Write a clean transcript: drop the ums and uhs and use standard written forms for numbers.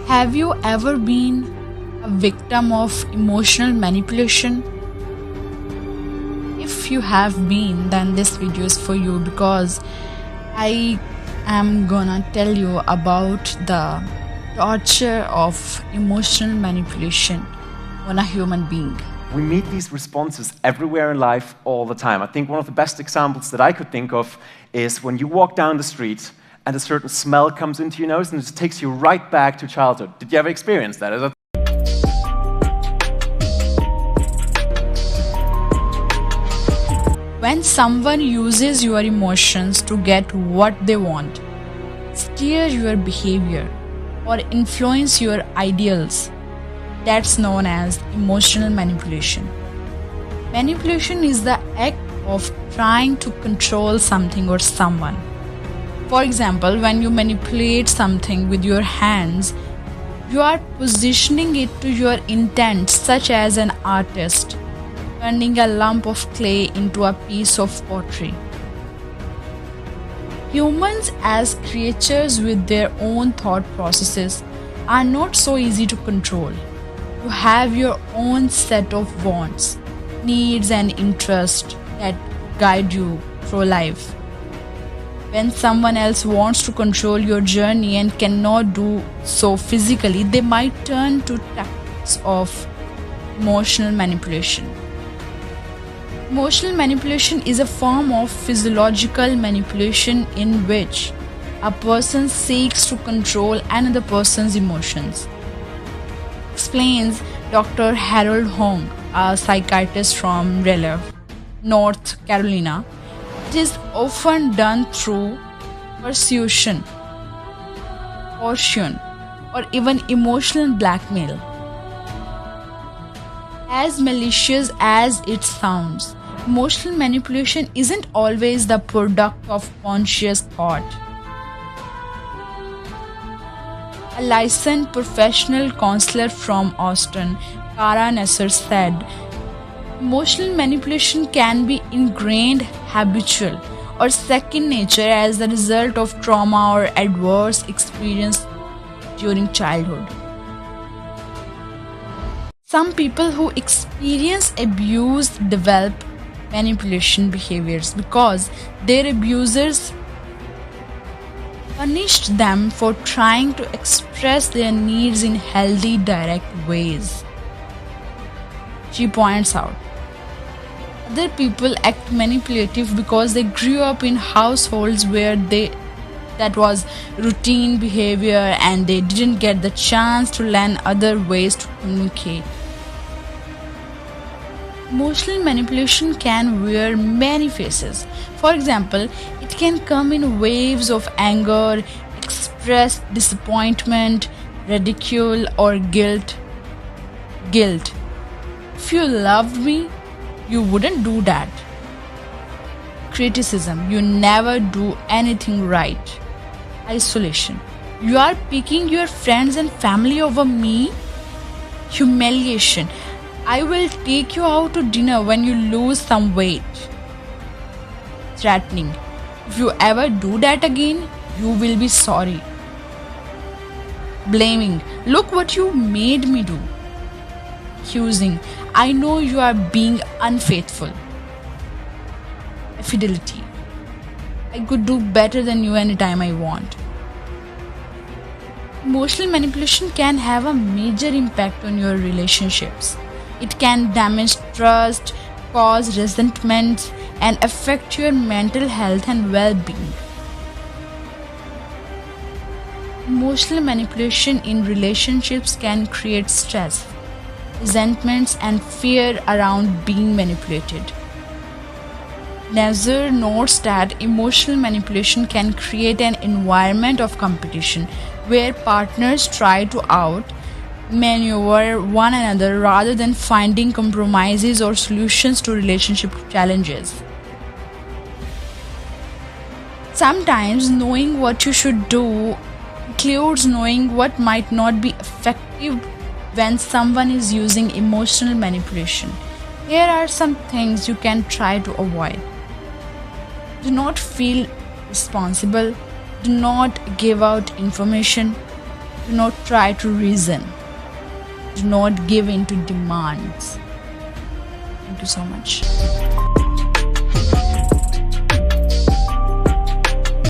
Have you ever been a victim of emotional manipulation? If you have been, then this video is for you because I am gonna tell you about the torture of emotional manipulation on a human being. We meet these responses everywhere in life all the time. I think one of the best examples that I could think of is when you walk down the street and a certain smell comes into your nose and it just takes you right back to childhood. Did you ever experience that? When someone uses your emotions to get what they want, steer your behavior, or influence your ideals, that's known as emotional manipulation. Manipulation is the act of trying to control something or someone. For example, when you manipulate something with your hands, you are positioning it to your intent, such as an artist turning a lump of clay into a piece of pottery. Humans, as creatures with their own thought processes, are not so easy to control. You have your own set of wants, needs, and interests that guide you through life. When someone else wants to control your journey and cannot do so physically, they might turn to tactics of emotional manipulation. Emotional manipulation is a form of physiological manipulation in which a person seeks to control another person's emotions. Explains Dr. Harold Hong, a psychiatrist from Raleigh, North Carolina. It is often done through persuasion, coercion, or even emotional blackmail. As malicious as it sounds, emotional manipulation isn't always the product of conscious thought. A licensed professional counselor from Austin, Cara Nasser, said, emotional manipulation can be ingrained, habitual, or second nature as the result of trauma or adverse experience during childhood. Some people who experience abuse develop manipulation behaviors because their abusers punished them for trying to express their needs in healthy, direct ways. She points out, other people act manipulative because they grew up in households where that was routine behavior and they didn't get the chance to learn other ways to communicate. Emotional manipulation can wear many faces. For example, it can come in waves of anger, expressed disappointment, ridicule, or guilt. If you loved me, you wouldn't do that. Criticism, you never do anything right. Isolation, you are picking your friends and family over me. Humiliation, I will take you out to dinner when you lose some weight. Threatening, if you ever do that again, you will be sorry. Blaming, look what you made me do. Accusing, I know you are being unfaithful. Fidelity, I could do better than you anytime I want. Emotional manipulation can have a major impact on your relationships. It can damage trust, cause resentment, and affect your mental health and well-being. Emotional manipulation in relationships can create stress, resentments, and fear around being manipulated. Nasser notes that emotional manipulation can create an environment of competition where partners try to outmaneuver one another rather than finding compromises or solutions to relationship challenges. Sometimes knowing what you should do includes knowing what might not be effective when someone is using emotional manipulation. Here are some things you can try to avoid. Do not feel responsible. Do not give out information. Do not try to reason. Do not give in to demands. Thank you so much.